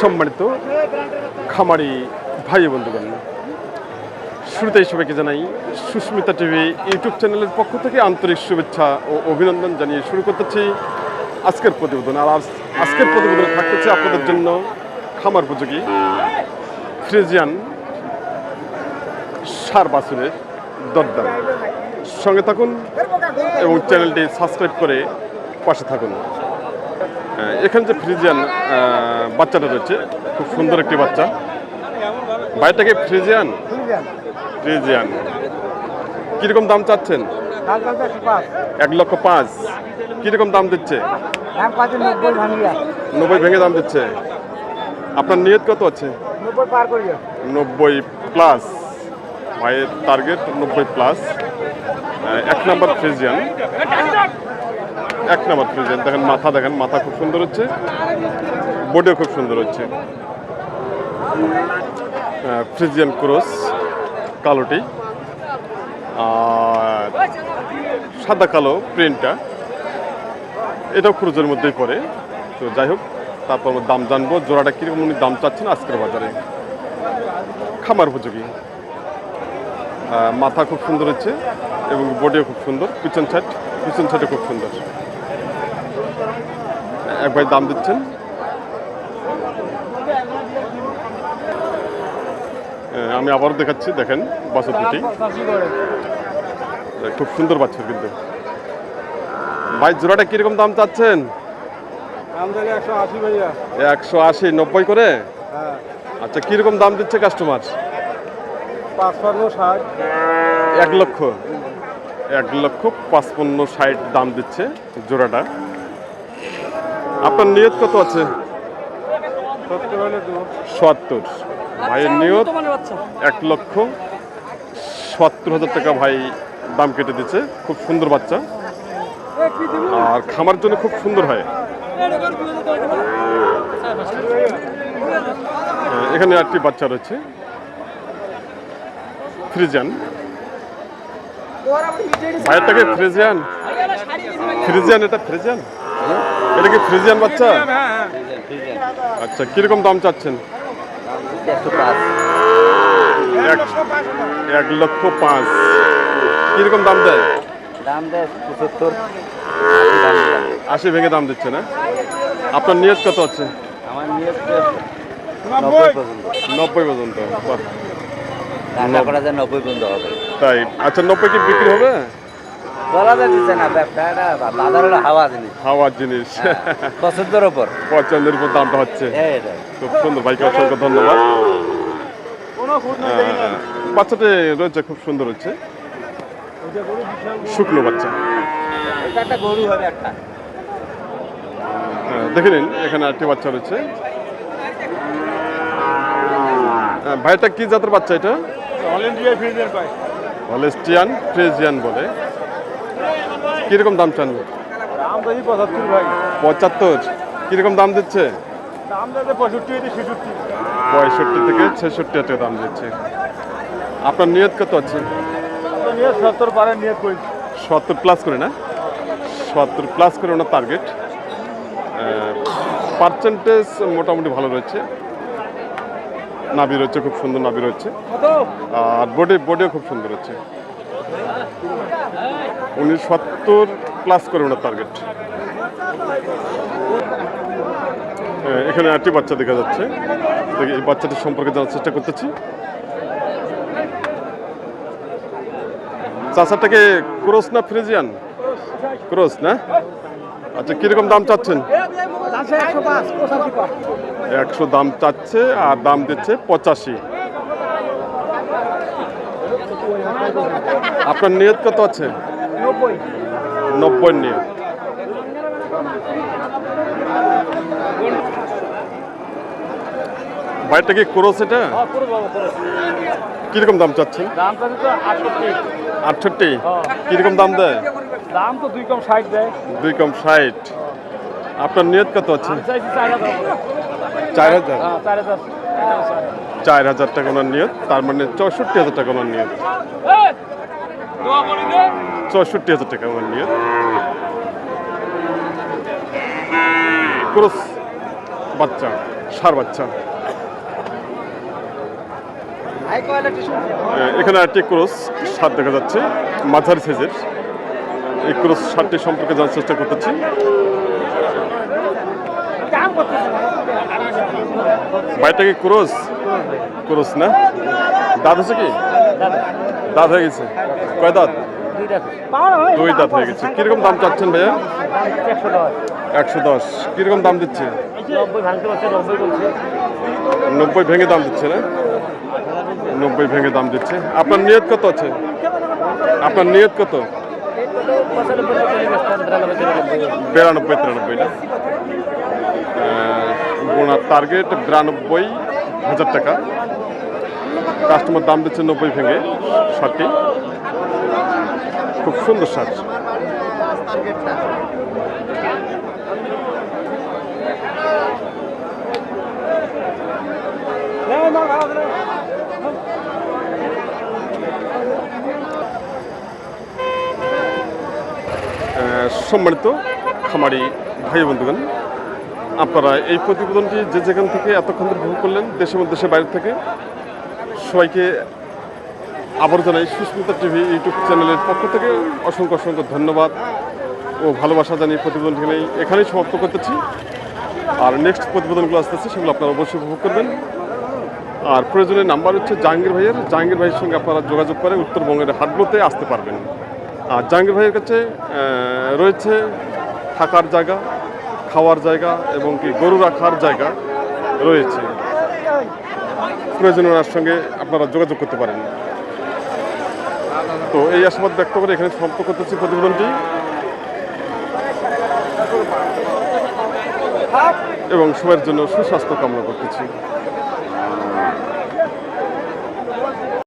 সম্মানিত খামারি ভাই বন্ধুগণ, শুরুতেই সবাইকে জানাই সুস্মিতা টিভি ইউটিউব চ্যানেলের পক্ষ থেকে আন্তরিক শুভেচ্ছা ও অভিনন্দন জানিয়ে শুরু করতেছি আজকের প্রতিবেদন। আর আজকের প্রতিবেদন থাকতেছে আপনাদের জন্য খামার উপযোগী ফ্রিজিয়ান সার বাছুরের দরদাম। সঙ্গে থাকুন এবং চ্যানেলটি সাবস্ক্রাইব করে পাশে থাকুন। এখানে যে ফ্রিজিয়ান বাচ্চাটা রয়েছে, খুব সুন্দর একটি বাচ্চা। বাইরটাকে ফ্রিজিয়ান কিরকম দাম চাচ্ছেন? 1,05,000। কিরকম দাম দিচ্ছে? 90 ভেঙে দাম দিচ্ছে। আপনার নিয়ত কত আছে? 90 প্লাস। ভাইয়ের টার্গেট 90 প্লাস। এক নাম্বার ফ্রিজিয়ান দেখেন, মাথা খুব সুন্দর হচ্ছে, বডিও খুব সুন্দর হচ্ছে। ফ্রিজিয়ান ক্রস কালোটি আর সাদা কালো প্রিন্টটা, এটাও ক্রুজের মধ্যেই পড়ে। তো যাই হোক, তারপর দাম জানবো, জোড়াটা কীরকম উনি দাম চাচ্ছেন আজকের বাজারে। খামার উপযোগী, মাথা খুব সুন্দর হচ্ছে এবং বডিও খুব সুন্দর। পিছন সাইডে খুব সুন্দর। এক ভাই দাম দিচ্ছেন। আমি আবারও দেখাচ্ছি, দেখেন বাছুর দুটি খুব সুন্দর বাছুর। কিন্তু ভাই জোড়াটা কিরকম দাম চাচ্ছেন? 180, 90 করে। আচ্ছা, কিরকম দাম দিচ্ছে কাস্টমার? 1,55,000 দাম দিচ্ছে জোড়াটা। আপনার নিয়ত কত আছে? 70। ভাইয়ের নিয়ত 1,70,000 টাকা ভাই দাম কেটে দিচ্ছে। খুব সুন্দর বাচ্চা আর খামার জন্য খুব সুন্দর হয়। এখানে একটি বাচ্চা রয়েছে ফ্রিজিয়ান। ভাইয়েরটাকে ফ্রিজিয়ান এটা কি ফ্রিজিয়ান বাচ্চা? আচ্ছা, কিরকম দাম চাচ্ছেন? 1,05,000। কিরকম দাম দেয়? 80 ভেঙে দাম দিচ্ছে না? আপনার নিয়ত কত আছে? আমার নিয়ত 90 পর্যন্ত। 90 পর্যন্ত হবে। তাই? আচ্ছা, 90 কি বিক্রি হবে? বলা যাচ্ছে না, ব্যবসাটা বাজার হলো হাওয়ার জিনিস। পছন্দের উপর দামটা হচ্ছে। খুব সুন্দর, ভাইকে অসংখ্য ধন্যবাদ। বাচ্চাটি রয়েছে খুব সুন্দর হচ্ছে, শুকনো বাচ্চা। দেখে নিন, এখানে আরেকটি বাচ্চা রয়েছে। ভাইটা কি জাতের বাচ্চা? এটা হলস্টিয়ান ফ্রিজিয়ান বলে। কিরকম দাম চান? 75। কিরকম দাম দিচ্ছে? 65 থেকে 66 টাকা দাম দিচ্ছে। আপনার নিয়ত কত আছে? 70 প্লাস করে না? 70 প্লাস করে ওনার টার্গেট। পার্সেন্টেজ মোটামুটি ভালো রয়েছে। নাভি রয়েছে, খুব সুন্দর নাভি রয়েছে আর বডিও খুব সুন্দর হচ্ছে। 70 প্লাস করে ওনার টার্গেট। এখানে একটি বাচ্চা দেখা যাচ্ছে, দেখি এই বাচ্চাটির সম্পর্কে জানার চেষ্টা করতেছি। চাচাটাকে ক্রস না ফ্রিজিয়ান? ক্রস না? আচ্ছা, কিরকম দাম চাচ্ছেন? 100 দাম চাচ্ছে আর দাম দিচ্ছে 85। আপনার নিয়ত কত আছে? 90 নিয়ত। ভাইটা কি ক্রস? এটা কিরকম দাম চাচ্ছেন? 68। কিরকম দাম দেয়? দাম তো 2 কম 60 দেয়। 2 কম 60। আপনার নিয়ত কত আছে? 4,000। 4,000 টাকা ওনার নিয়ত, তার মানে 64,000 টাকা ওনার নিয়ত। 64,000 টাকা ওনার নিয়ত। ক্রস বাচ্চা। ষাঁড় বাচ্চা। এখানে একটি ক্রস ষাঁড় দেখা যাচ্ছে, মাঝারি সাইজের। এই ক্রস ষাঁড়টি সম্পর্কে জানার চেষ্টা করতেছি। ভাইটা কি ক্রস? ক্রস না? দাঁত হচ্ছে কি? দাঁত হয়ে গেছে? কয় দাঁত? দুই দাঁত হয়ে গেছে। কিরকম দাম চাচ্ছেন ভাইয়া? 110। কিরকম দাম দিচ্ছে? 90 ভেঙে দাম দিচ্ছে না? 90 ভেঙে দাম দিচ্ছে। আপনার নিয়ত কত আছে? আপনার নিয়ত কত? 92-93 না? ওনার টার্গেট 92,000 টাকা। কাস্টমার দাম দিচ্ছে 90 ভেঙে ষাঁড়টি। খুব সুন্দর ষাঁড়। সম্মানিত খামারি ভাই বন্ধুগণ, আপনারা এই প্রতিবেদনটি যে যেখান থেকে এতক্ষণ ধরে ভোগ করলেন, দেশের মধ্যে দেশের বাইরে থেকে, সবাইকে আবার জানাই সুস্মিতা টিভি ইউটিউব চ্যানেলের পক্ষ থেকে অসংখ্য অসংখ্য ধন্যবাদ ও ভালোবাসা জানিয়ে প্রতিবেদনটি এখানেই সমাপ্ত করতেছি। আর নেক্সট প্রতিবেদনগুলো আসতেছে, সেগুলো আপনারা অবশ্যই উপভোগ করবেন। আর প্রয়োজনীয় নাম্বার হচ্ছে জাহাঙ্গীর ভাইয়ের। জাহাঙ্গীর ভাইয়ের সঙ্গে আপনারা যোগাযোগ করে উত্তরবঙ্গের হাটগুলোতে আসতে পারবেন। আর জাহাঙ্গীর ভাইয়ের কাছে রয়েছে থাকার জায়গা, খাওয়ার জায়গা এবং কি গরু রাখার জায়গা রয়েছে। প্রয়োজনীয় ওনার সঙ্গে আপনারা যোগাযোগ করতে পারেন। তো এই আশাবাদ ব্যক্ত করে এখানে সমাপ্ত করতেছি প্রতিবেদনটি, এবং সবার জন্য সুস্বাস্থ্য কামনা করতেছি।